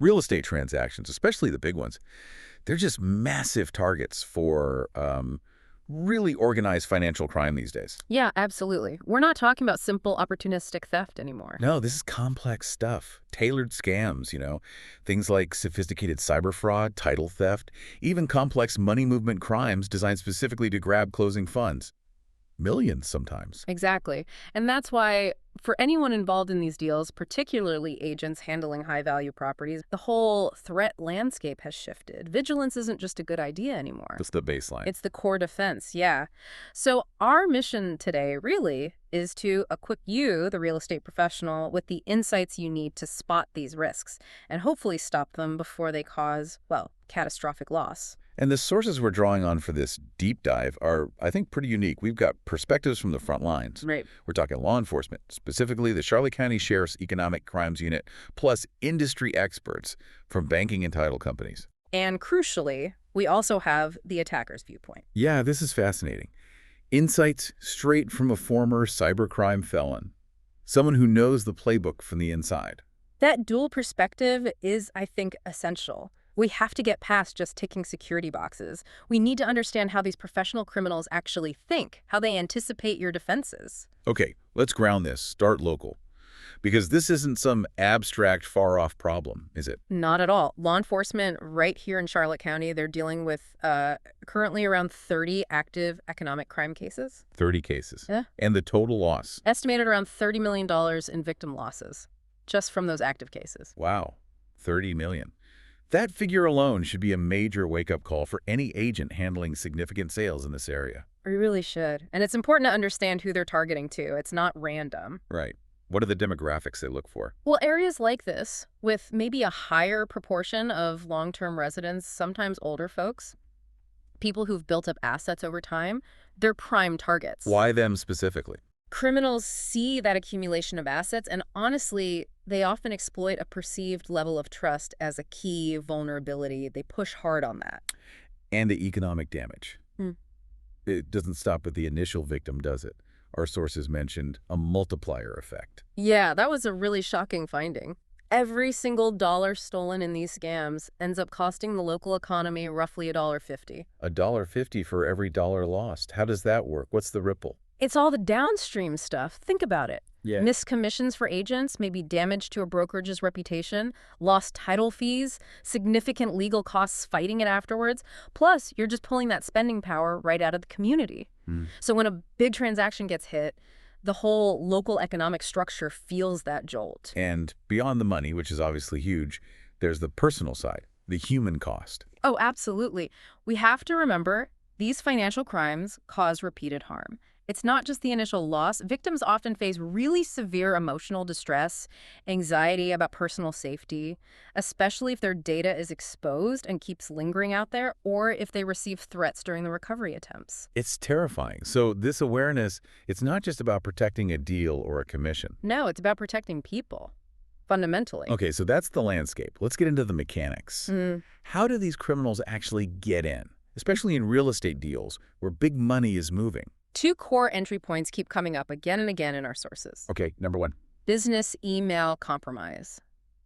Real estate transactions, especially the big ones, they're just massive targets for really organized financial crime these days. Yeah, absolutely. We're not talking about simple opportunistic theft anymore. No, this is complex stuff. Tailored scams, things like sophisticated cyber fraud, title theft, even complex money movement crimes designed specifically to grab closing funds. Millions sometimes. Exactly. And that's why, for anyone involved in these deals, particularly agents handling high-value properties, the whole threat landscape has shifted. Vigilance isn't just a good idea anymore. That's the baseline. It's the core defense, yeah. So our mission today, really, is to equip you, the real estate professional, with the insights you need to spot these risks and hopefully stop them before they cause, well, catastrophic loss. And the sources we're drawing on for this deep dive are, I think, pretty unique. We've got perspectives from the front lines. Right. We're talking law enforcement, specifically the Charlotte County Sheriff's Economic Crimes Unit, plus industry experts from banking and title companies. And crucially, we also have the attacker's viewpoint. Yeah, this is fascinating. Insights straight from a former cybercrime felon, someone who knows the playbook from the inside. That dual perspective is, I think, essential. We have to get past just ticking security boxes. We need to understand how these professional criminals actually think, how they anticipate your defenses. Okay, let's ground this, start local. Because this isn't some abstract, far-off problem, is it? Not at all. Law enforcement right here in Charlotte County, they're dealing with currently around 30 active economic crime cases. 30 cases. Yeah. And the total loss? Estimated around $30 million in victim losses, just from those active cases. Wow, 30 million. That figure alone should be a major wake-up call for any agent handling significant sales in this area. We really should. And it's important to understand who they're targeting, too. It's not random. Right. What are the demographics they look for? Well, areas like this, with maybe a higher proportion of long-term residents, sometimes older folks, people who've built up assets over time, they're prime targets. Why them specifically? Criminals see that accumulation of assets, and honestly, they often exploit a perceived level of trust as a key vulnerability. They push hard on that. And the economic damage. It doesn't stop with the initial victim, does it? Our sources mentioned a multiplier effect. Yeah, that was a really shocking finding. Every single dollar stolen in these scams ends up costing the local economy roughly $1.50. $1.50 for every dollar lost. How does that work? What's the ripple? It's all the downstream stuff. Think about it. Yeah. Missed commissions for agents, maybe damage to a brokerage's reputation, lost title fees, significant legal costs fighting it afterwards. Plus, you're just pulling that spending power right out of the community. So when a big transaction gets hit, the whole local economic structure feels that jolt. And beyond the money, which is obviously huge, there's the personal side, the human cost. Oh, absolutely. We have to remember these financial crimes cause repeated harm. It's not just the initial loss. Victims often face really severe emotional distress, anxiety about personal safety, especially if their data is exposed and keeps lingering out there, or if they receive threats during the recovery attempts. It's terrifying. So this awareness, it's not just about protecting a deal or a commission. No, it's about protecting people, fundamentally. Okay, so that's the landscape. Let's get into the mechanics. How do these criminals actually get in, especially in real estate deals where big money is moving? Two core entry points keep coming up again and again in our sources. Okay, number one. Business email compromise,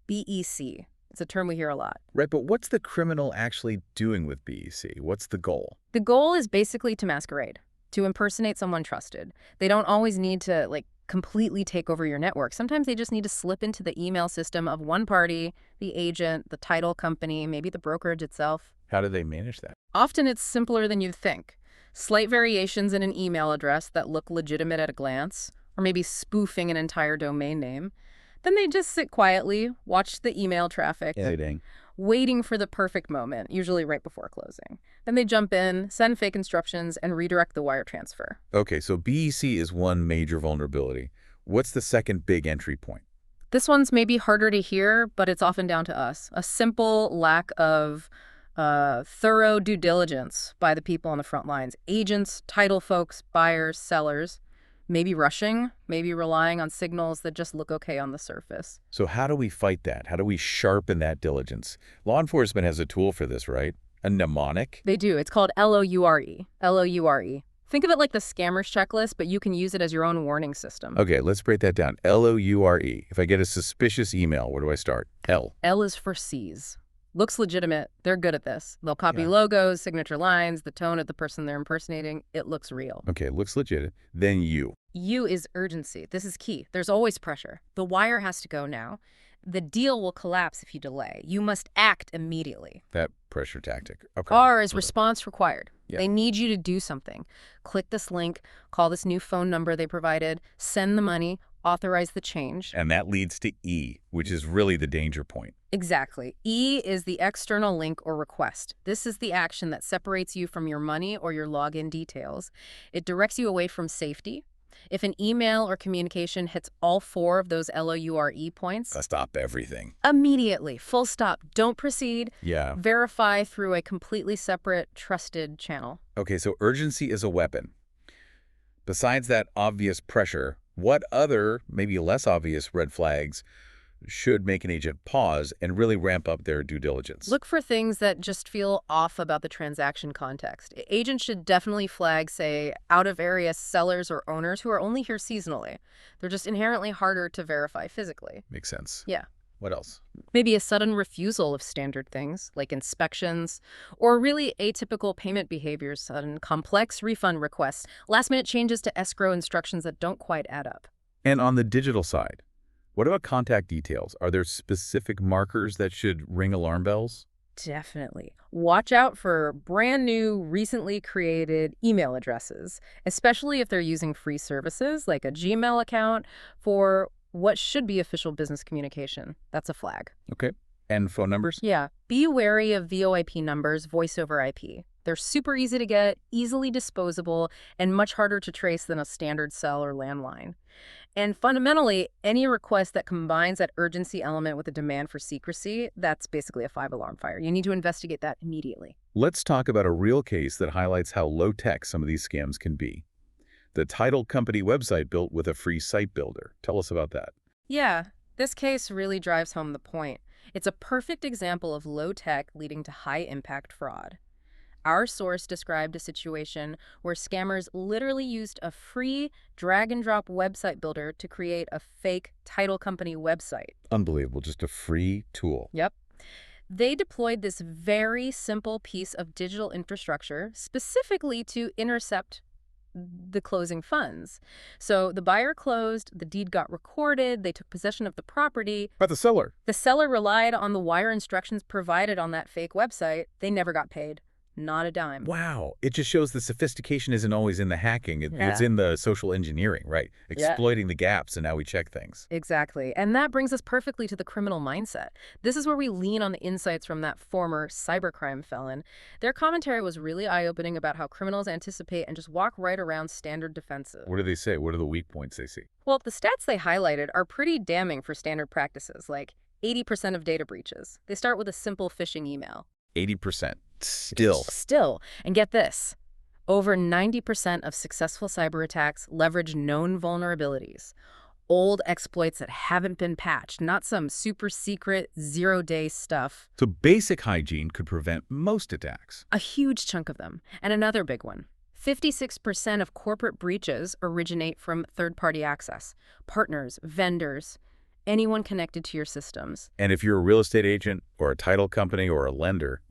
BEC. It's a term we hear a lot. Right, but what's the criminal actually doing with BEC? What's the goal? The goal is basically to masquerade, to impersonate someone trusted. They don't always need to, completely take over your network. Sometimes they just need to slip into the email system of one party, the agent, the title company, maybe the brokerage itself. How do they manage that? Often it's simpler than you'd think. Slight variations in an email address that look legitimate at a glance, or maybe spoofing an entire domain name. Then they just sit quietly, watch the email traffic, waiting for the perfect moment, usually right before closing. Then they jump in, send fake instructions, and redirect the wire transfer. Okay, so BEC is one major vulnerability. What's the second big entry point? This one's maybe harder to hear, but it's often down to us. A simple lack of thorough due diligence by the people on the front lines. Agents, title folks, buyers, sellers. Maybe rushing, maybe relying on signals that just look okay on the surface. So how do we fight that? How do we sharpen that diligence? Law enforcement has a tool for this, right? A mnemonic? They do. It's called LOURE. LOURE. Think of it like the scammer's checklist, but you can use it as your own warning system. Okay, let's break that down. LOURE. If I get a suspicious email, where do I start? L. L is for C's. Looks legitimate. They're good at this. They'll copy Yeah. logos, signature lines, the tone of the person they're impersonating. It looks real. Okay, looks legit. Then U. U is urgency. This is key. There's always pressure. The wire has to go now. The deal will collapse if you delay. You must act immediately. That pressure tactic. Okay. R is Okay. response required. Yeah. They need you to do something. Click this link, call this new phone number they provided, send the money, authorize the change. And that leads to E, which is really the danger point. Exactly. E is the external link or request. This is the action that separates you from your money or your login details. It directs you away from safety. If an email or communication hits all 4 of those LOURE points, Stop everything. immediately, full stop, don't proceed, Yeah. verify through a completely separate, trusted channel. Okay, so urgency is a weapon. Besides that obvious pressure, what other, maybe less obvious red flags should make an agent pause and really ramp up their due diligence? Look for things that just feel off about the transaction context. Agents should definitely flag, say, out-of-area sellers or owners who are only here seasonally. They're just inherently harder to verify physically. Makes sense. Yeah. What else? Maybe a sudden refusal of standard things, like inspections, or really atypical payment behaviors, sudden complex refund requests, last-minute changes to escrow instructions that don't quite add up. And on the digital side, what about contact details? Are there specific markers that should ring alarm bells? Definitely. Watch out for brand new, recently created email addresses, especially if they're using free services like a Gmail account for what should be official business communication. That's a flag. Okay. And phone numbers? Yeah. Be wary of VoIP numbers, voice over IP. They're super easy to get, easily disposable, and much harder to trace than a standard cell or landline. And fundamentally, any request that combines that urgency element with a demand for secrecy, that's basically a 5-alarm fire. You need to investigate that immediately. Let's talk about a real case that highlights how low-tech some of these scams can be. The title company website built with a free site builder. Tell us about that. Yeah, this case really drives home the point. It's a perfect example of low tech leading to high impact fraud. Our source described a situation where scammers literally used a free drag and drop website builder to create a fake title company website. Unbelievable. Just a free tool. Yep. They deployed this very simple piece of digital infrastructure specifically to intercept the closing funds. So the buyer closed, the deed got recorded, they took possession of the property. But the seller. The seller relied on the wire instructions provided on that fake website. They never got paid. Not a dime. Wow. It just shows the sophistication isn't always in the hacking. It's Yeah. in the social engineering, right? Yeah. Exploiting the gaps in how we check things. Exactly. And that brings us perfectly to the criminal mindset. This is where we lean on the insights from that former cybercrime felon. Their commentary was really eye-opening about how criminals anticipate and just walk right around standard defenses. What do they say? What are the weak points they see? Well, the stats they highlighted are pretty damning for standard practices, like 80% of data breaches. They start with a simple phishing email. 80%. Still. And get this. Over 90% of successful cyber attacks leverage known vulnerabilities. Old exploits that haven't been patched, not some super secret, zero-day stuff. So basic hygiene could prevent most attacks. A huge chunk of them. And another big one. 56% of corporate breaches originate from third-party access. Partners, vendors, anyone connected to your systems. And if you're a real estate agent or a title company or a lender,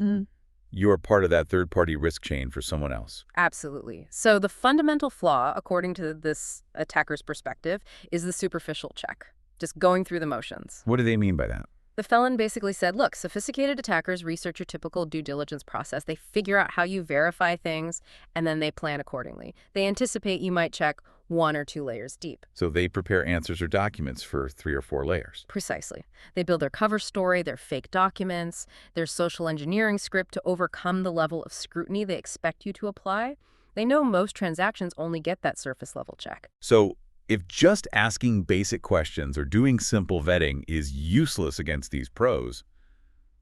you're part of that third-party risk chain for someone else. Absolutely. So the fundamental flaw, according to this attacker's perspective, is the superficial check. Just going through the motions. What do they mean by that? The felon basically said, look, sophisticated attackers research your typical due diligence process. They figure out how you verify things, and then they plan accordingly. They anticipate you might check 1 or 2 layers deep. So they prepare answers or documents for 3 or 4 layers. Precisely. They build their cover story, their fake documents, their social engineering script to overcome the level of scrutiny they expect you to apply. They know most transactions only get that surface level check. So if just asking basic questions or doing simple vetting is useless against these pros,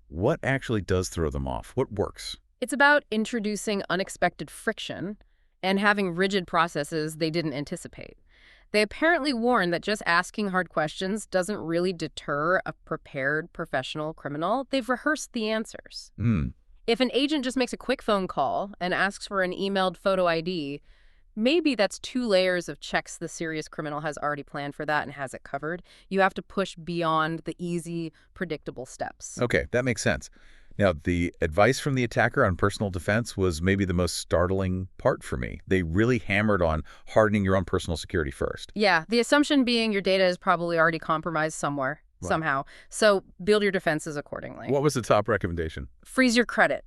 what actually does throw them off? What works? It's about introducing unexpected friction and having rigid processes they didn't anticipate. They apparently warn that just asking hard questions doesn't really deter a prepared professional criminal. They've rehearsed the answers. If an agent just makes a quick phone call and asks for an emailed photo ID, Maybe that's 2 layers of checks the serious criminal has already planned for that and has it covered. You have to push beyond the easy, predictable steps. Okay, that makes sense. Now, the advice from the attacker on personal defense was maybe the most startling part for me. They really hammered on hardening your own personal security first. Yeah, the assumption being your data is probably already compromised somewhere, Right. somehow. So build your defenses accordingly. What was the top recommendation? Freeze your credit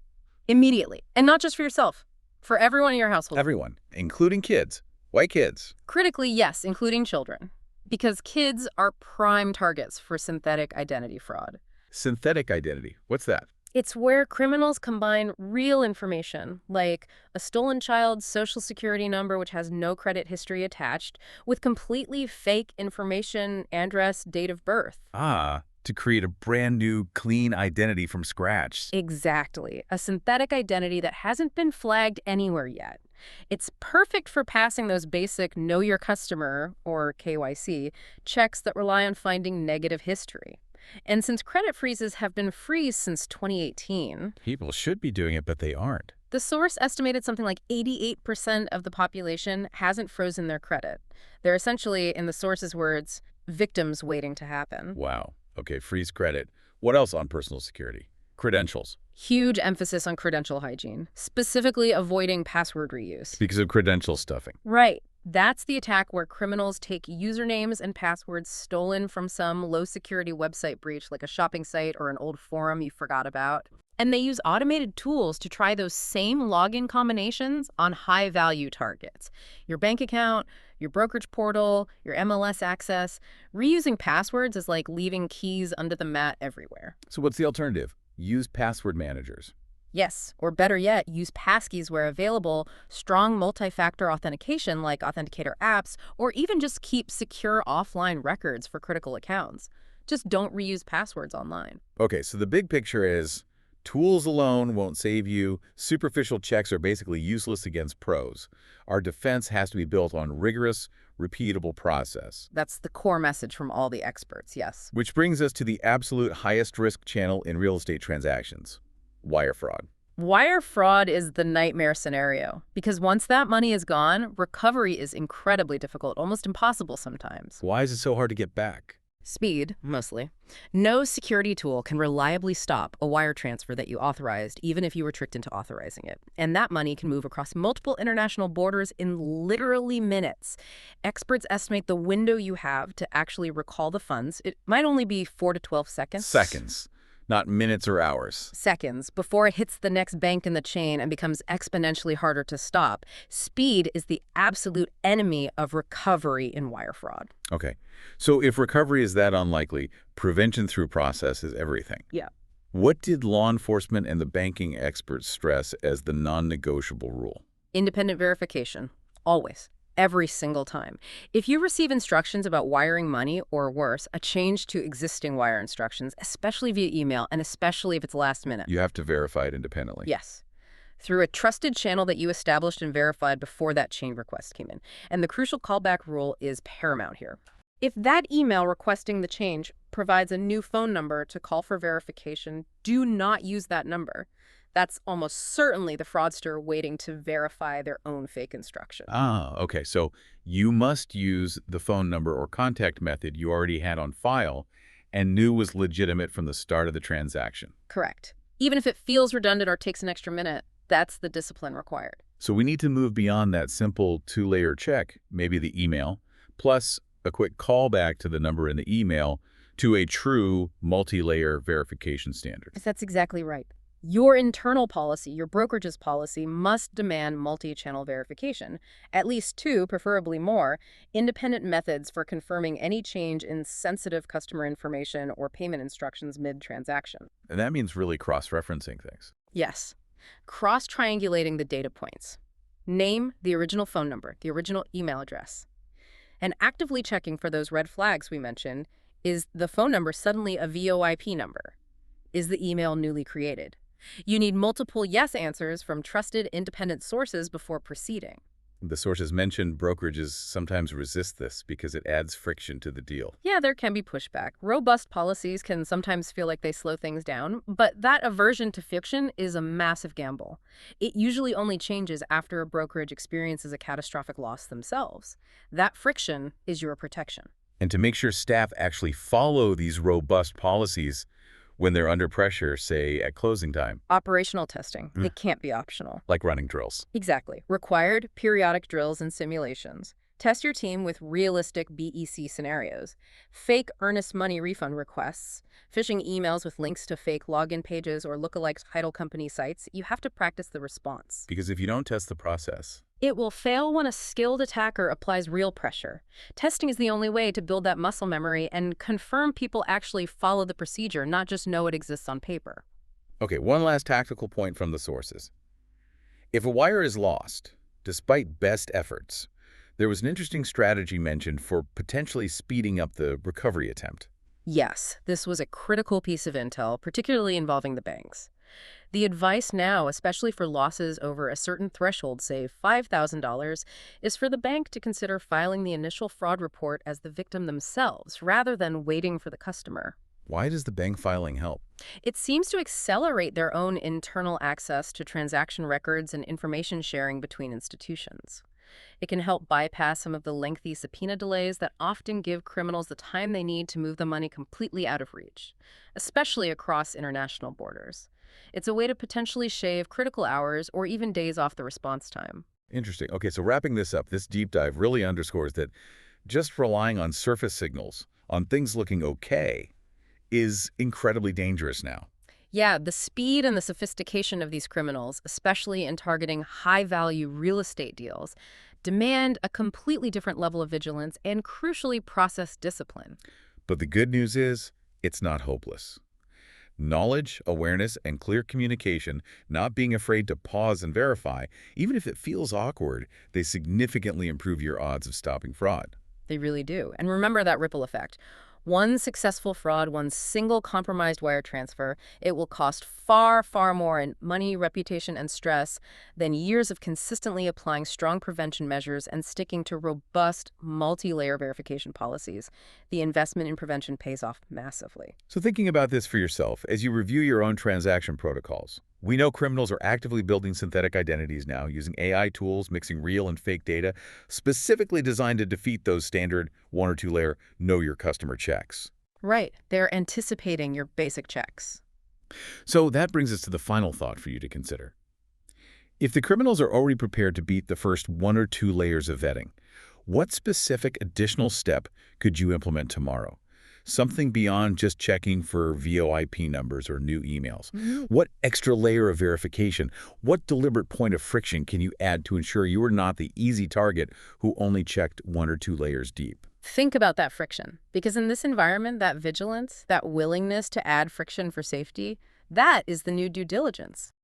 immediately. And not just for yourself, for everyone in your household. Everyone, including kids, white kids. Critically, yes, including children. Because kids are prime targets for synthetic identity fraud. Synthetic identity. What's that? It's where criminals combine real information, like a stolen child's social security number which has no credit history attached, with completely fake information, address, date of birth. Ah, to create a brand new, clean identity from scratch. Exactly. A synthetic identity that hasn't been flagged anywhere yet. It's perfect for passing those basic Know Your Customer, or KYC, checks that rely on finding negative history. And since credit freezes have been free since 2018, People should be doing it, but they aren't. the source estimated something like 88% of the population hasn't frozen their credit. They're essentially, in the source's words, victims waiting to happen. Wow. Okay, freeze credit. What else on personal security? Credentials. Huge emphasis on credential hygiene, specifically avoiding password reuse. Because of credential stuffing. Right. That's the attack where criminals take usernames and passwords stolen from some low-security website breach, like a shopping site or an old forum you forgot about. And they use automated tools to try those same login combinations on high-value targets. Your bank account, your brokerage portal, your MLS access. Reusing passwords is like leaving keys under the mat everywhere. So what's the alternative? Use password managers. Yes, or better yet, use passkeys where available, strong multi-factor authentication like Authenticator apps, or even just keep secure offline records for critical accounts. Just don't reuse passwords online. Okay, so the big picture is tools alone won't save you. Superficial checks are basically useless against pros. Our defense has to be built on rigorous, repeatable process. That's the core message from all the experts, yes. Which brings us to the absolute highest risk channel in real estate transactions. Wire fraud. Wire fraud is the nightmare scenario because once that money is gone, recovery is incredibly difficult, almost impossible sometimes. Why is it so hard to get back? Speed, mostly. No security tool can reliably stop a wire transfer that you authorized, even if you were tricked into authorizing it. And that money can move across multiple international borders in literally minutes. Experts estimate the window you have to actually recall the funds. It might only be 4 to 12 seconds. Seconds, not minutes or hours. Seconds before it hits the next bank in the chain and becomes exponentially harder to stop. Speed is the absolute enemy of recovery in wire fraud. Okay, so if recovery is that unlikely, prevention through process is everything. Yeah. What did law enforcement and the banking experts stress as the non-negotiable rule? Independent verification. Always. Every single time. If you receive instructions about wiring money, or worse, a change to existing wire instructions, especially via email, and especially if it's last minute. You have to verify it independently. Yes. Through a trusted channel that you established and verified before that change request came in. And the crucial callback rule is paramount here. If that email requesting the change provides a new phone number to call for verification, do not use that number. That's almost certainly the fraudster waiting to verify their own fake instruction. Ah, okay. So you must use the phone number or contact method you already had on file and knew was legitimate from the start of the transaction. Correct. Even if it feels redundant or takes an extra minute, that's the discipline required. So we need to move beyond that simple two-layer check, maybe the email, plus a quick callback to the number in the email to a true multi-layer verification standard. That's exactly right. Your internal policy, your brokerage's policy, must demand multi-channel verification, at least 2, preferably more, independent methods for confirming any change in sensitive customer information or payment instructions mid-transaction. And that means really cross-referencing things. Yes. Cross-triangulating the data points. Name, the original phone number, the original email address. And actively checking for those red flags we mentioned. Is the phone number suddenly a VoIP number? Is the email newly created? You need multiple yes answers from trusted independent sources before proceeding. The sources mentioned brokerages sometimes resist this because it adds friction to the deal. Yeah, there can be pushback. Robust policies can sometimes feel like they slow things down, but that aversion to fiction is a massive gamble. It usually only changes after a brokerage experiences a catastrophic loss themselves. That friction is your protection. And to make sure staff actually follow these robust policies when they're under pressure, say at closing time, Operational testing, it can't be optional. like running drills. Exactly. Required periodic drills and simulations. Test your team with realistic BEC scenarios. Fake earnest money refund requests. Phishing emails with links to fake login pages or lookalike title company sites. You have to practice the response. Because if you don't test the process, It will fail when a skilled attacker applies real pressure. Testing is the only way to build that muscle memory and confirm people actually follow the procedure, not just know it exists on paper. okay, one last tactical point from the sources. If a wire is lost, despite best efforts, there was an interesting strategy mentioned for potentially speeding up the recovery attempt. Yes, this was a critical piece of intel, particularly involving the banks. The advice now, especially for losses over a certain threshold, say $5,000, is for the bank to consider filing the initial fraud report as the victim themselves, rather than waiting for the customer. Why does the bank filing help? It seems to accelerate their own internal access to transaction records and information sharing between institutions. It can help bypass some of the lengthy subpoena delays that often give criminals the time they need to move the money completely out of reach, especially across international borders. It's a way to potentially shave critical hours or even days off the response time. Interesting. Okay, so wrapping this up, this deep dive really underscores that just relying on surface signals, on things looking okay, is incredibly dangerous now. Yeah, the speed and the sophistication of these criminals, especially in targeting high-value real estate deals, demand a completely different level of vigilance and, crucially, process discipline. But the good news is, it's not hopeless. Knowledge, awareness, and clear communication, not being afraid to pause and verify, even if it feels awkward, they significantly improve your odds of stopping fraud. They really do. And remember that ripple effect. One successful fraud, one single compromised wire transfer, it will cost far, far more in money, reputation, and stress than years of consistently applying strong prevention measures and sticking to robust, multi-layer verification policies. The investment in prevention pays off massively. So thinking about this for yourself, as you review your own transaction protocols, we know criminals are actively building synthetic identities now using AI tools, mixing real and fake data, specifically designed to defeat those standard one or two layer know your customer checks. Right. They're anticipating your basic checks. So that brings us to the final thought for you to consider. If the criminals are already prepared to beat the first one or two layers of vetting, what specific additional step could you implement tomorrow? Something beyond just checking for VoIP numbers or new emails. What extra layer of verification, what deliberate point of friction can you add to ensure you are not the easy target who only checked one or two layers deep? Think about that friction, because in this environment, that vigilance, that willingness to add friction for safety, that is the new due diligence.